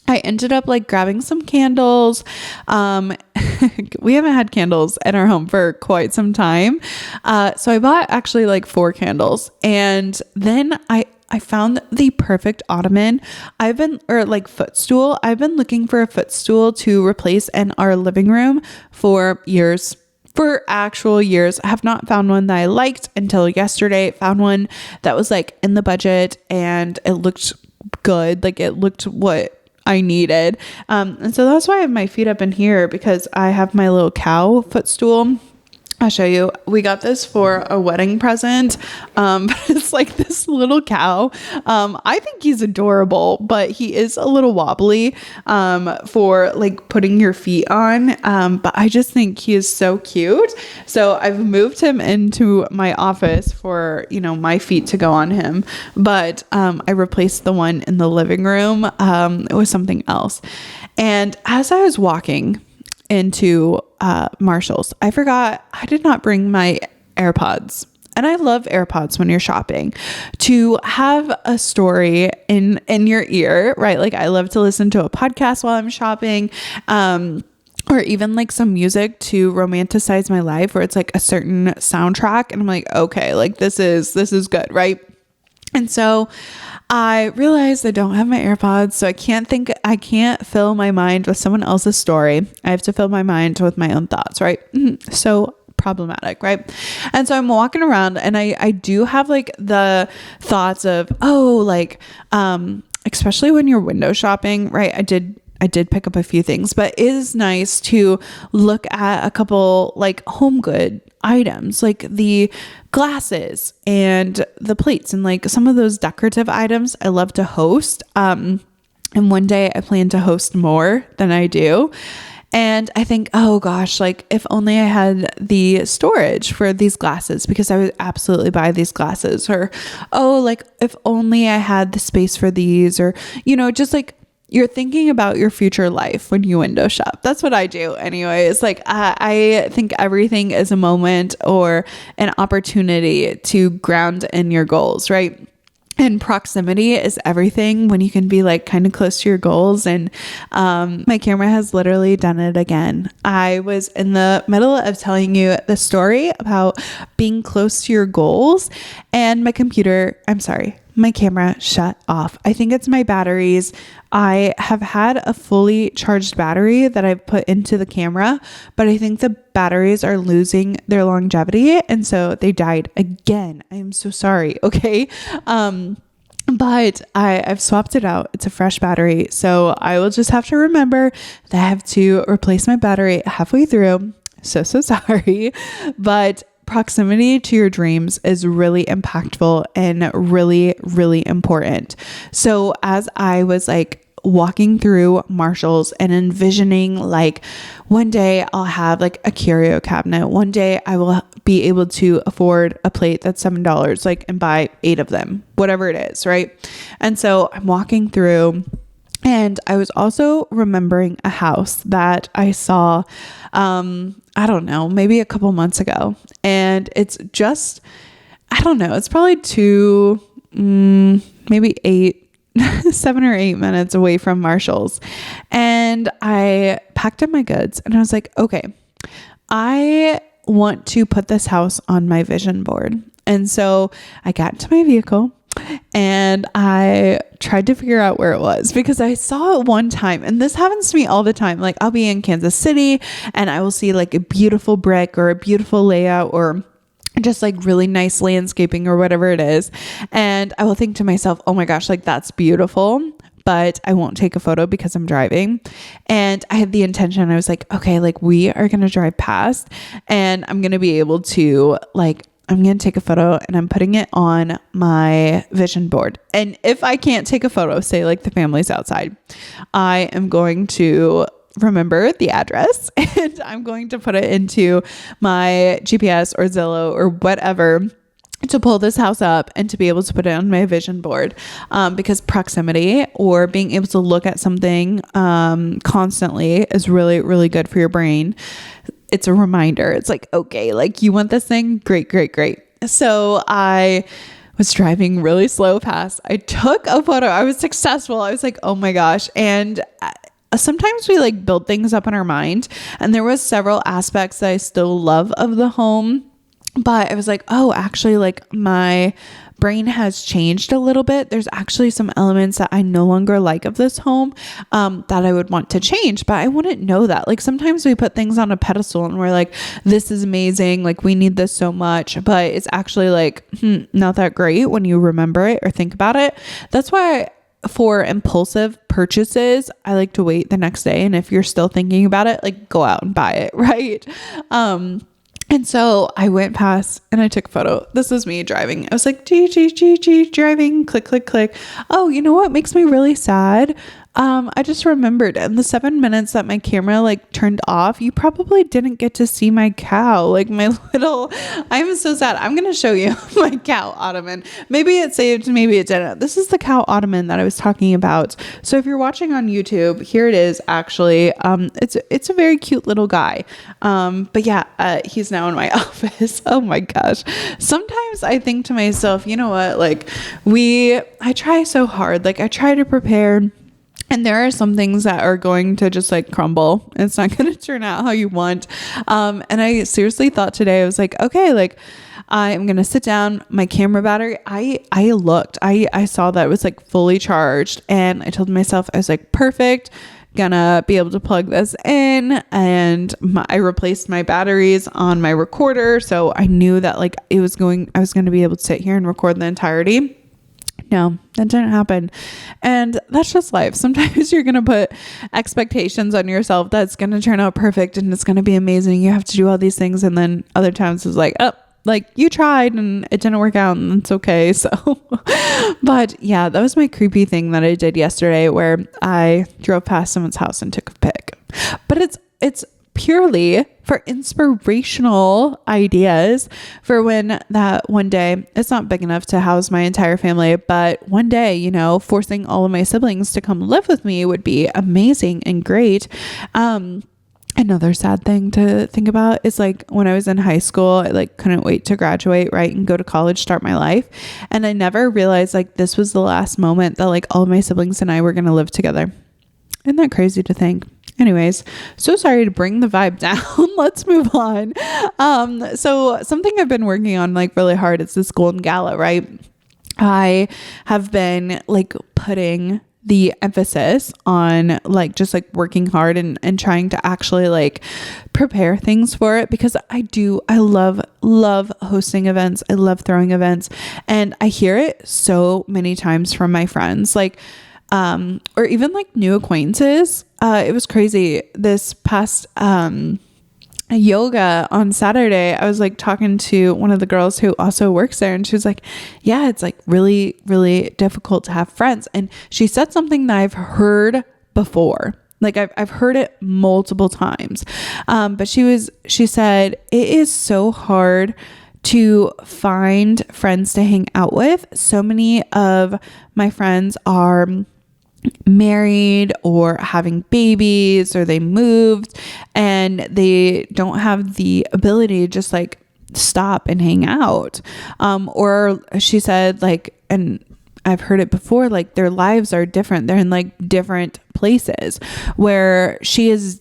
I ended up like grabbing some candles. We haven't had candles in our home for quite some time. So I bought actually like 4 candles, and then I found the perfect ottoman. Footstool. I've been looking for a footstool to replace in our living room for years. For actual years. I have not found one that I liked until yesterday. Found one that was like in the budget and it looked good. Like it looked what I needed. And so that's why I have my feet up in here, because I have my little cow footstool. I'll show you. We got this for a wedding present. But it's like this little cow. I think he's adorable, but he is a little wobbly for like putting your feet on. But I just think he is so cute. So I've moved him into my office for, my feet to go on him. But I replaced the one in the living room with something else. And as I was walking into Marshall's, I forgot I did not bring my AirPods. And I love AirPods when you're shopping, to have a story in your ear, right? Like I love to listen to a podcast while I'm shopping, or even like some music to romanticize my life, where it's like a certain soundtrack and I'm like, okay, like this is good, right? And so I realized I don't have my AirPods, so I can't fill my mind with someone else's story. I have to fill my mind with my own thoughts, right? So problematic, right? And so I'm walking around, and I do have like the thoughts of, especially when you're window shopping, right? I did pick up a few things, but it is nice to look at a couple like home good items, like the glasses and the plates and like some of those decorative items I love to host. And one day I plan to host more than I do. And I think, oh gosh, like if only I had the storage for these glasses, because I would absolutely buy these glasses. Or, oh, like if only I had the space for these, or, just like, you're thinking about your future life when you window shop. That's what I do anyway. It's like, I think everything is a moment or an opportunity to ground in your goals, right? And proximity is everything when you can be like kind of close to your goals. And my camera has literally done it again. I was in the middle of telling you the story about being close to your goals, and my camera shut off. I think it's my batteries. I have had a fully charged battery that I've put into the camera, but I think the batteries are losing their longevity, and so they died again. I am so sorry. Okay. But I've swapped it out. It's a fresh battery. So I will just have to remember that I have to replace my battery halfway through. So sorry. But proximity to your dreams is really impactful and really, really important. So as I was like walking through Marshall's and envisioning like one day I'll have like a curio cabinet, one day I will be able to afford a plate that's $7, like, and buy 8 of them, whatever it is, right? And so I'm walking through, and I was also remembering a house that I saw, I don't know, maybe a couple months ago. And it's just, I don't know, it's probably 7 or 8 minutes away from Marshall's. And I packed up my goods and I was like, okay, I want to put this house on my vision board. And so I got into my vehicle. and I tried to figure out where it was because I saw it one time, and this happens to me all the time. Like I'll be in Kansas City and I will see like a beautiful brick or a beautiful layout or just like really nice landscaping or whatever it is. And I will think to myself, oh my gosh, like that's beautiful. But I won't take a photo because I'm driving. And I had the intention, I was like, okay, like we are going to drive past and I'm going to be able to like, I'm going to take a photo and I'm putting it on my vision board. And if I can't take a photo, say like the family's outside, I am going to remember the address and I'm going to put it into my GPS or Zillow or whatever to pull this house up and to be able to put it on my vision board, because proximity or being able to look at something constantly is really, really good for your brain. It's a reminder. It's like, okay, like you want this thing? Great, great, great. So I was driving really slow past. I took a photo. I was successful. I was like, oh my gosh. And sometimes we like build things up in our mind, and there was several aspects that I still love of the home. But I was like, oh, actually, like my brain has changed a little bit. There's actually some elements that I no longer like of this home that I would want to change, but I wouldn't know that. Like sometimes we put things on a pedestal and we're like, this is amazing. Like we need this so much, but it's actually like, not that great when you remember it or think about it. That's why for impulsive purchases, I like to wait the next day. And if you're still thinking about it, like go out and buy it. Right. And so I went past and I took a photo. This was me driving. I was like, driving, click, click, click. Oh, you know what makes me really sad? I just remembered in the 7 minutes that my camera like turned off, you probably didn't get to see my cow. Like my little, I'm so sad. I'm going to show you my cow ottoman. Maybe it saved, maybe it didn't. This is the cow ottoman that I was talking about. So if you're watching on YouTube, here it is actually. It's a very cute little guy. But yeah, he's now in my office. Oh my gosh. Sometimes I think to myself, you know what? Like I try so hard. Like I try to prepare. And there are some things that are going to just like crumble. It's not going to turn out how you want. And I seriously thought today, I was like, okay, like I am going to sit down. My camera battery, I looked, I saw that it was like fully charged, and I told myself, I was like, perfect, gonna be able to plug this in. And I replaced my batteries on my recorder. So I knew that like I was going to be able to sit here and record the entirety. No, that didn't happen. And that's just life. Sometimes you're going to put expectations on yourself that's going to turn out perfect and it's going to be amazing. You have to do all these things. And then other times it's like, oh, like you tried and it didn't work out and it's okay. So, but yeah, that was my creepy thing that I did yesterday where I drove past someone's house and took a pic. But it's purely for inspirational ideas for when that one day, it's not big enough to house my entire family, but one day, you know, forcing all of my siblings to come live with me would be amazing and great. Another sad thing to think about is like when I was in high school, I like couldn't wait to graduate, right, and go to college, start my life. And I never realized like this was the last moment that like all of my siblings and I were going to live together. Isn't that crazy to think? Anyways, so sorry to bring the vibe down. Let's move on. So something I've been working on like really hard is this Golden Gala, right? I have been like putting the emphasis on like just like working hard and trying to actually like prepare things for it, because I love hosting events. I love throwing events, and I hear it so many times from my friends, like or even like new acquaintances. It was crazy this past yoga on Saturday. I was like talking to one of the girls who also works there, and she was like, yeah, it's like really, really difficult to have friends. And she said something that I've heard before. Like I've heard it multiple times. But she said, it is so hard to find friends to hang out with. So many of my friends are married or having babies, or they moved and they don't have the ability to just like stop and hang out. Or she said like, and I've heard it before, like their lives are different. They're in like different places, where she's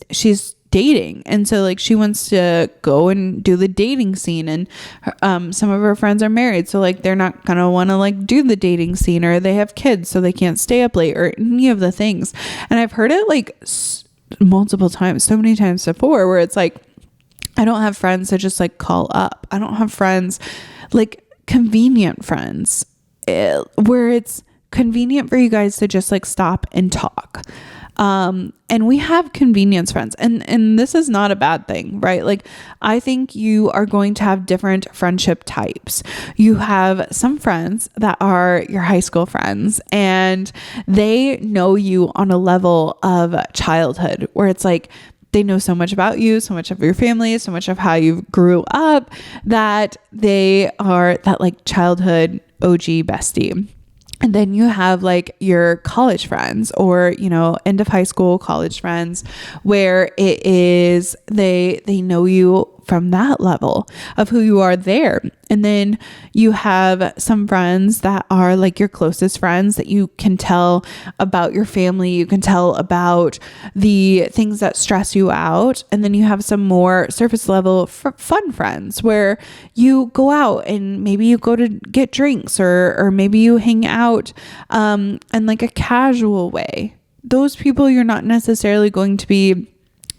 dating. And so like she wants to go and do the dating scene, and some of her friends are married, so like they're not gonna want to like do the dating scene, or they have kids so they can't stay up late, or any of the things. And I've heard it like multiple times, so many times before, where it's like, I don't have friends that just like call up. I don't have friends, like convenient friends, where it's convenient for you guys to just like stop and talk. And we have convenience friends, and this is not a bad thing, right? Like, I think you are going to have different friendship types. You have some friends that are your high school friends, and they know you on a level of childhood where it's like, they know so much about you, so much of your family, so much of how you grew up, that they are that like childhood OG bestie. And then you have like your college friends, or, you know, end of high school, college friends, where it is, they know you from that level of who you are there. And then you have some friends that are like your closest friends that you can tell about your family. You can tell about the things that stress you out. And then you have some more surface level fun friends where you go out and maybe you go to get drinks, or maybe you hang out in like a casual way. Those people you're not necessarily going to be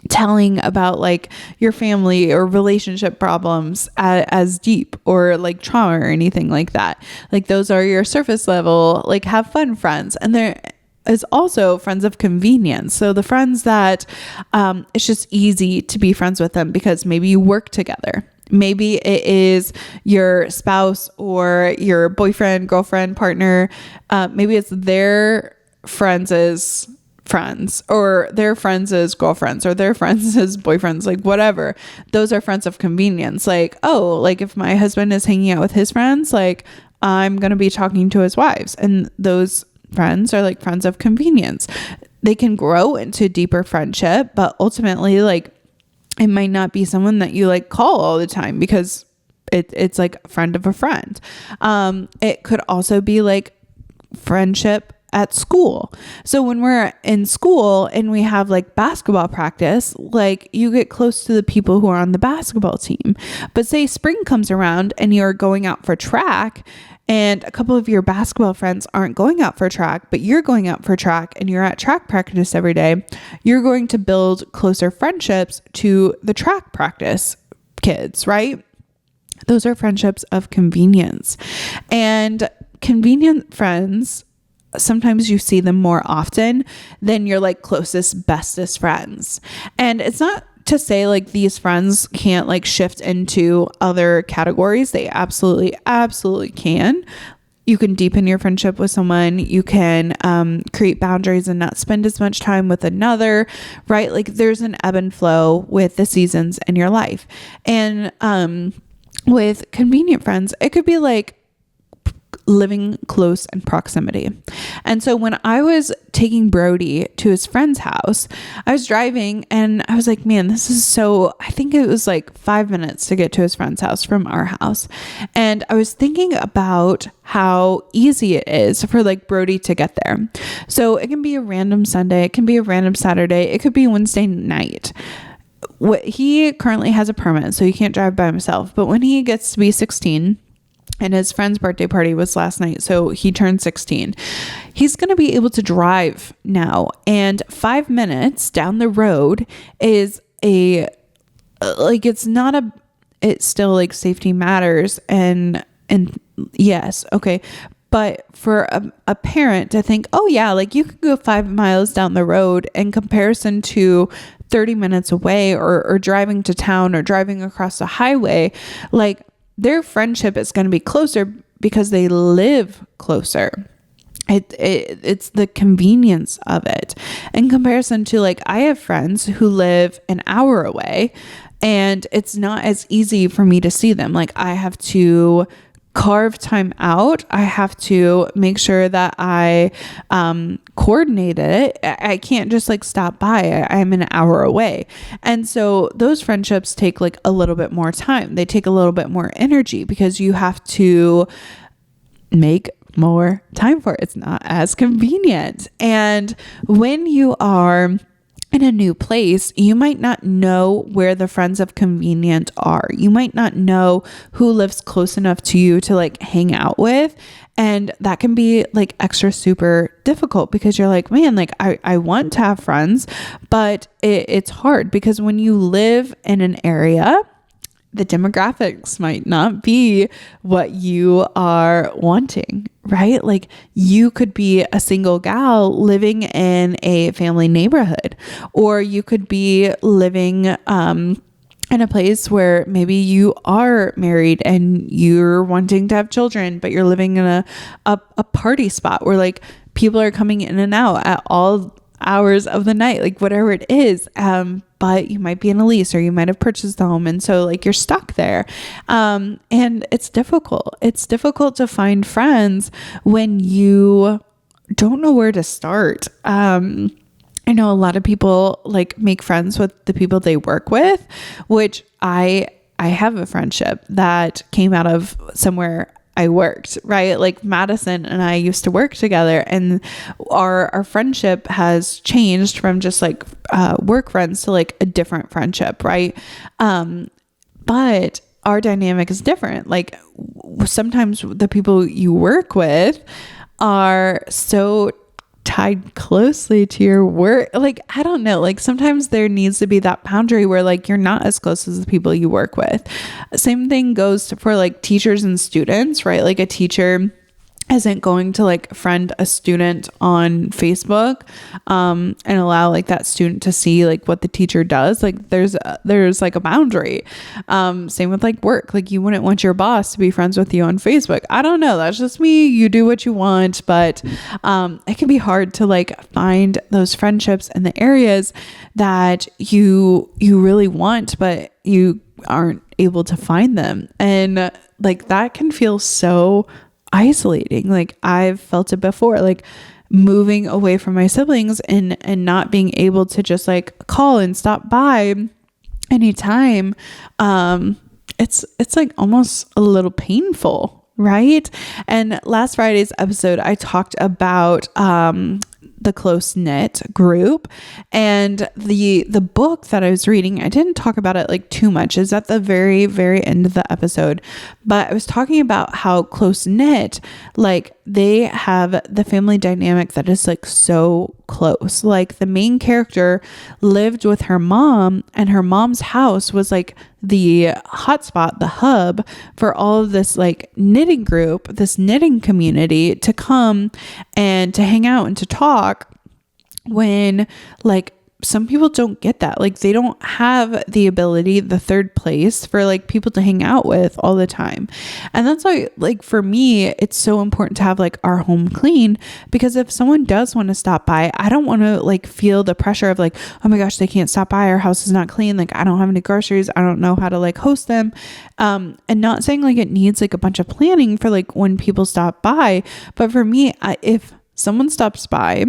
telling about like your family or relationship problems as deep, or like trauma or anything like that. Like, those are your surface level, like have fun friends. And there is also friends of convenience. So the friends that it's just easy to be friends with them because maybe you work together. Maybe it is your spouse or your boyfriend, girlfriend, partner. Maybe it's their friends' friends, or their friends as girlfriends, or their friends as boyfriends, like whatever. Those are friends of convenience. Like, oh, like if my husband is hanging out with his friends, like I'm going to be talking to his wives. And those friends are like friends of convenience. They can grow into deeper friendship, but ultimately, like, it might not be someone that you like call all the time because it's like a friend of a friend. It could also be like friendship at school. So when we're in school and we have like basketball practice, like you get close to the people who are on the basketball team. But say spring comes around and you're going out for track, and a couple of your basketball friends aren't going out for track, but you're going out for track and you're at track practice every day, you're going to build closer friendships to the track practice kids, right? Those are friendships of convenience. And convenient friends, sometimes you see them more often than your like closest, bestest friends. And it's not to say like these friends can't like shift into other categories. They absolutely can. You can deepen your friendship with someone. You can create boundaries and not spend as much time with another, right? Like there's an ebb and flow with the seasons in your life. And with convenient friends, it could be like living close in proximity. And so when I was taking Brody to his friend's house, I was driving and I was like, man, this is so, I think it was like 5 minutes to get to his friend's house from our house. And I was thinking about how easy it is for like Brody to get there. So it can be a random Sunday, it can be a random Saturday, it could be Wednesday night. He currently has a permit, so he can't drive by himself. But when he gets to be 16, and his friend's birthday party was last night, so he turned 16. He's going to be able to drive now. And 5 minutes down the road is it's still like safety matters. And yes, okay. But for a parent to think, oh yeah, like you could go 5 miles down the road in comparison to 30 minutes away, or driving to town, or driving across the highway, like their friendship is going to be closer because they live closer. It's the convenience of it in comparison to like, I have friends who live an hour away and it's not as easy for me to see them. Like I have to carve time out. I have to make sure that I coordinate it. I can't just like stop by. I'm an hour away. And so those friendships take like a little bit more time. They take a little bit more energy because you have to make more time for it. It's not as convenient. And when you are in a new place, you might not know where the friends of convenience are. You might not know who lives close enough to you to like hang out with. And that can be like extra super difficult because you're like, man, like I want to have friends, but it's hard because when you live in an area, the demographics might not be what you are wanting, right? Like you could be a single gal living in a family neighborhood, or you could be living in a place where maybe you are married and you're wanting to have children, but you're living in a party spot where like people are coming in and out at all hours of the night, like whatever it is. But you might be in a lease or you might have purchased the home. And so like you're stuck there. And it's difficult. It's difficult to find friends when you don't know where to start. I know a lot of people like make friends with the people they work with, which I have a friendship that came out of somewhere I worked, right? Like Madison and I used to work together, and our friendship has changed from just like work friends to like a different friendship, right? But our dynamic is different. Like sometimes the people you work with are so tied closely to your work. Like, I don't know, like sometimes there needs to be that boundary where like you're not as close as the people you work with. Same thing goes for like teachers and students, right? Like a teacher isn't going to like friend a student on Facebook and allow like that student to see like what the teacher does. Like there's like a boundary. Same with like work. Like you wouldn't want your boss to be friends with you on Facebook. I don't know. That's just me. You do what you want, but it can be hard to like find those friendships in the areas that you really want, but you aren't able to find them. And like that can feel so isolating. Like I've felt it before, like moving away from my siblings and not being able to just like call and stop by anytime. It's like almost a little painful, right? And last Friday's episode, I talked about the close-knit group, and the book that I was reading, I didn't talk about it like too much. It's at the very, very end of the episode, but I was talking about how close-knit, like they have the family dynamic that is like so close. Like the main character lived with her mom, and her mom's house was like the hotspot, the hub for all of this like knitting group, this knitting community to come and to hang out and to talk, when like some people don't get that. Like they don't have the ability, the third place for like people to hang out with all the time. And that's why, like for me, it's so important to have like our home clean, because if someone does want to stop by, I don't want to like feel the pressure of like, oh my gosh, they can't stop by, our house is not clean, like I don't have any groceries, I don't know how to like host them. And not saying like it needs like a bunch of planning for like when people stop by, but for me, if someone stops by,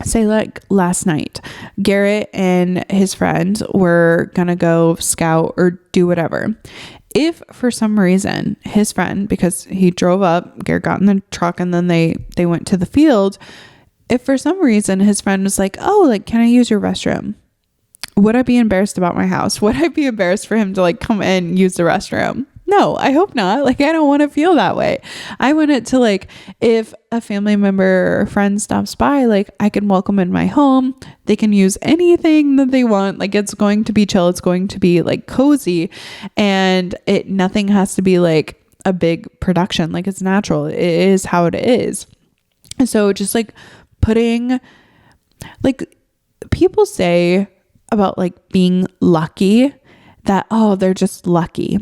say like last night, Garrett and his friend were gonna go scout or do whatever. If for some reason his friend, because he drove up, Garrett got in the truck and then they went to the field. If for some reason his friend was like, oh, like, can I use your restroom? Would I be embarrassed about my house? Would I be embarrassed for him to like come in and use the restroom? No, I hope not. Like, I don't want to feel that way. I want it to like, if a family member or friend stops by, like I can welcome in my home. They can use anything that they want. Like it's going to be chill. It's going to be like cozy, and nothing has to be like a big production. Like it's natural. It is how it is. And so just like putting, like people say about like being lucky that, oh, they're just lucky.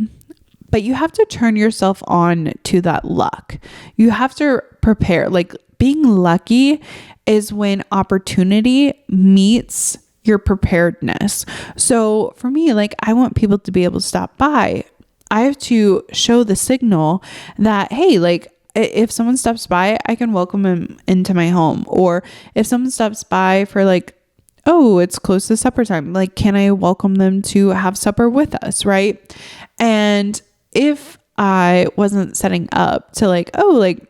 But you have to turn yourself on to that luck. You have to prepare. Like being lucky is when opportunity meets your preparedness. So for me, like I want people to be able to stop by. I have to show the signal that, hey, like if someone stops by, I can welcome them into my home. Or if someone stops by for like, oh, it's close to supper time, like can I welcome them to have supper with us, right? And if I wasn't setting up to like, oh, like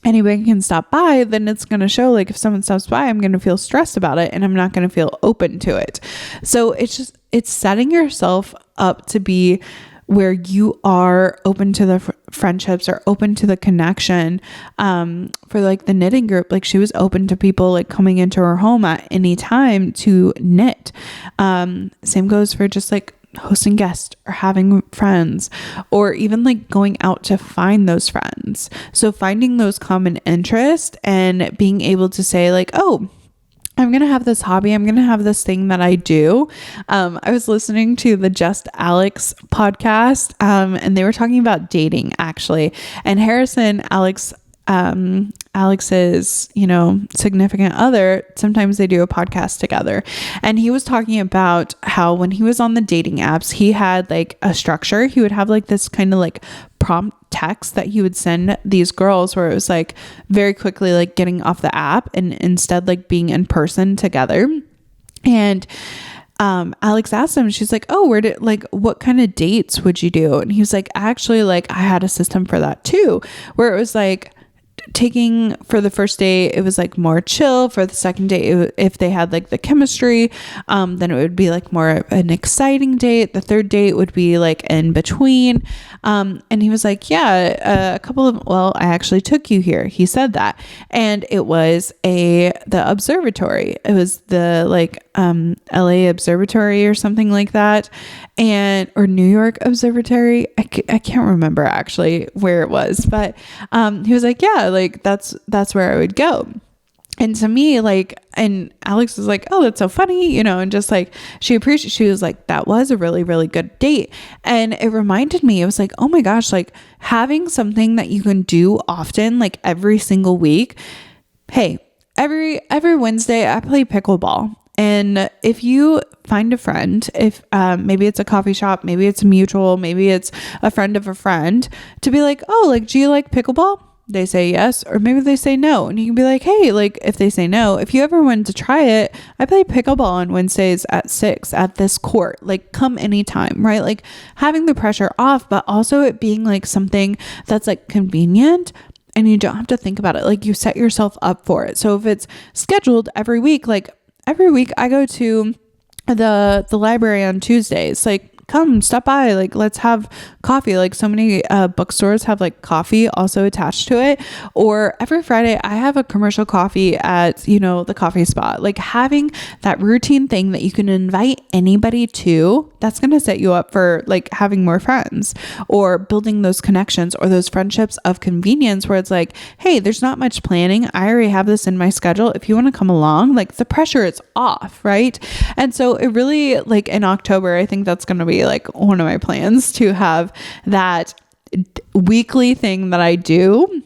anybody can stop by, then it's going to show, like, if someone stops by, I'm going to feel stressed about it and I'm not going to feel open to it. So it's setting yourself up to be where you are open to the friendships or open to the connection. For like the knitting group, like she was open to people like coming into her home at any time to knit. Same goes for just like hosting guests or having friends, or even like going out to find those friends. So finding those common interests and being able to say like, oh, I'm going to have this hobby. I'm going to have this thing that I do. I was listening to the Just Alex podcast, and they were talking about dating actually. And Harrison, Alex's, significant other, sometimes they do a podcast together. And he was talking about how when he was on the dating apps, he had like a structure. He would have like this kind of like prompt text that he would send these girls where it was like very quickly like getting off the app and instead like being in person together. And Alex asked him, she's like, oh, what kind of dates would you do? And he was like, actually, like I had a system for that too, where it was like, taking for the first date, it was like more chill. For the second date, if they had like the chemistry, then it would be like more of an exciting date. The third date would be like in between. And he was like, yeah, I actually took you here. He said that. And it was the observatory. It was the like LA Observatory or something like that. Or New York Observatory. I can't remember actually where it was, but he was like, yeah, like that's where I would go. And to me, like, and Alex was like, oh, that's so funny, and just like, she was like, that was a really, really good date. And it reminded me, it was like, oh my gosh, like having something that you can do often, like every single week. Hey, every Wednesday I play pickleball. And if you find a friend, if maybe it's a coffee shop, maybe it's a mutual, maybe it's a friend of a friend, to be like, oh, like, do you like pickleball? They say yes, or maybe they say no. And you can be like, hey, like if they say no, if you ever wanted to try it, I play pickleball on Wednesdays at 6 at this court, like come anytime, right? Like having the pressure off, but also it being like something that's like convenient and you don't have to think about it. Like you set yourself up for it. So if it's scheduled every week, like every week I go to the library on Tuesdays, like come stop by, like let's have coffee. Like so many bookstores have like coffee also attached to it. Or every Friday I have a commercial coffee at the coffee spot. Like having that routine thing that you can invite anybody to, that's going to set you up for like having more friends or building those connections or those friendships of convenience where it's like, hey, there's not much planning, I already have this in my schedule, if you want to come along, like the pressure is off, right? And so it really, like in October, I think that's going to be like one of my plans, to have that weekly thing that I do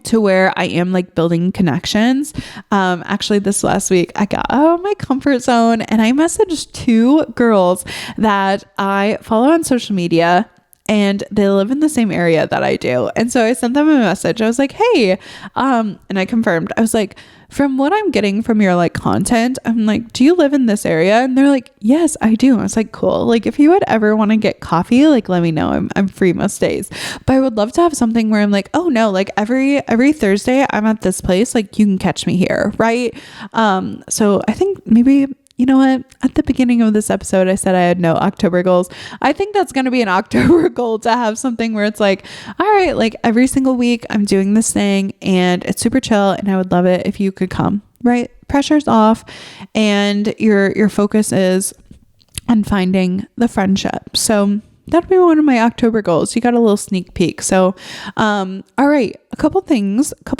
to where I am like building connections. Actually this last week I got out of my comfort zone and I messaged 2 girls that I follow on social media and they live in the same area that I do. And so I sent them a message. I was like, hey, and I confirmed, I was like, from what I'm getting from your like content, I'm like, do you live in this area? And they're like, yes, I do. I was like, cool. Like if you would ever want to get coffee, like let me know. I'm free most days, but I would love to have something where I'm like, oh no, like every Thursday I'm at this place, like you can catch me here. Right. So I think maybe, you know what? At the beginning of this episode, I said I had no October goals. I think that's going to be an October goal, to have something where it's like, all right, like every single week I'm doing this thing and it's super chill and I would love it if you could come, right? Pressure's off and your focus is on finding the friendship. So that'd be one of my October goals. You got a little sneak peek. So, all right, a couple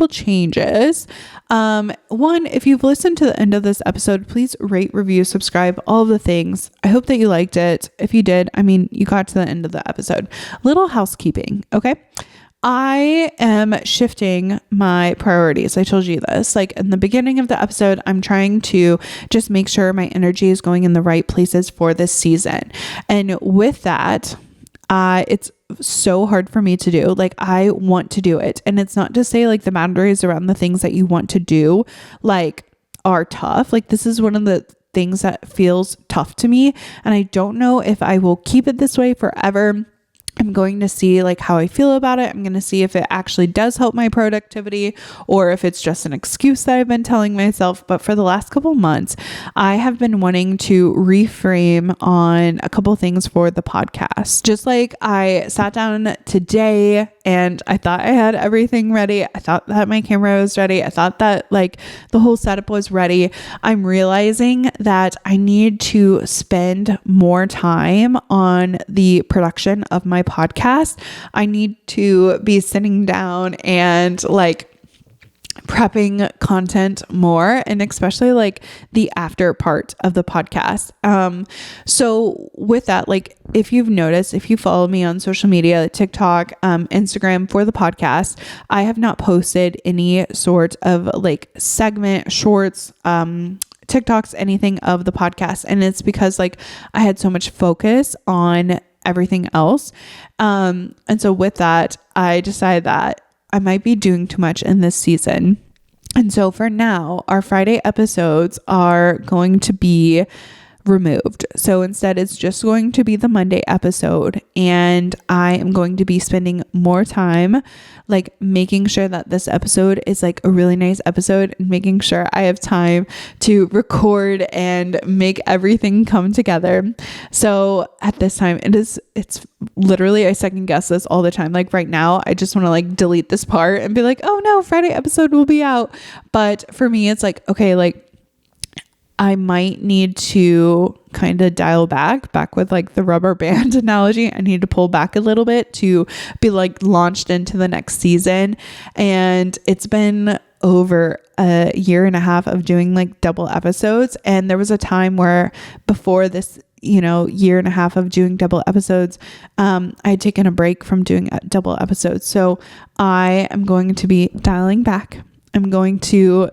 changes. One, if you've listened to the end of this episode, please rate, review, subscribe, all of the things. I hope that you liked it. If you did, you got to the end of the episode. Little housekeeping. Okay. I am shifting my priorities. I told you this, like in the beginning of the episode, I'm trying to just make sure my energy is going in the right places for this season. And with that, it's so hard for me to do. Like I want to do it. And it's not to say like the boundaries around the things that you want to do, like are tough. Like this is one of the things that feels tough to me. And I don't know if I will keep it this way forever. I'm going to see like how I feel about it. I'm going to see if it actually does help my productivity or if it's just an excuse that I've been telling myself. But for the last couple months, I have been wanting to reframe on a couple things for the podcast. Just like I sat down today and I thought I had everything ready. I thought that my camera was ready. I thought that like the whole setup was ready. I'm realizing that I need to spend more time on the production of my podcast. I need to be sitting down and like prepping content more, and especially like the after part of the podcast. So with that, like if you've noticed, if you follow me on social media, TikTok, Instagram for the podcast, I have not posted any sort of like segment, shorts, TikToks, anything of the podcast. And it's because like I had so much focus on everything else. And so with that, I decided that I might be doing too much in this season. And so for now, our Friday episodes are going to be removed. So instead, it's just going to be the Monday episode. And I am going to be spending more time like making sure that this episode is like a really nice episode and making sure I have time to record and make everything come together. So at this time, it's literally, I second guess this all the time. Like right now, I just want to like delete this part and be like, oh no, Friday episode will be out. But for me, it's like, okay, like I might need to kind of dial back with like the rubber band analogy. I need to pull back a little bit to be like launched into the next season. And it's been over a year and a half of doing like double episodes. And there was a time where before this, year and a half of doing double episodes, I had taken a break from doing double episodes. So I am going to be dialing back. I'm going to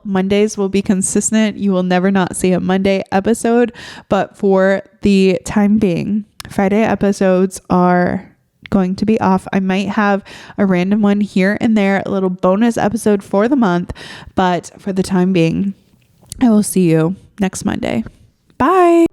Mondays will be consistent. You will never not see a Monday episode, but for the time being, Friday episodes are going to be off. I might have a random one here and there, a little bonus episode for the month, but for the time being, I will see you next Monday. Bye.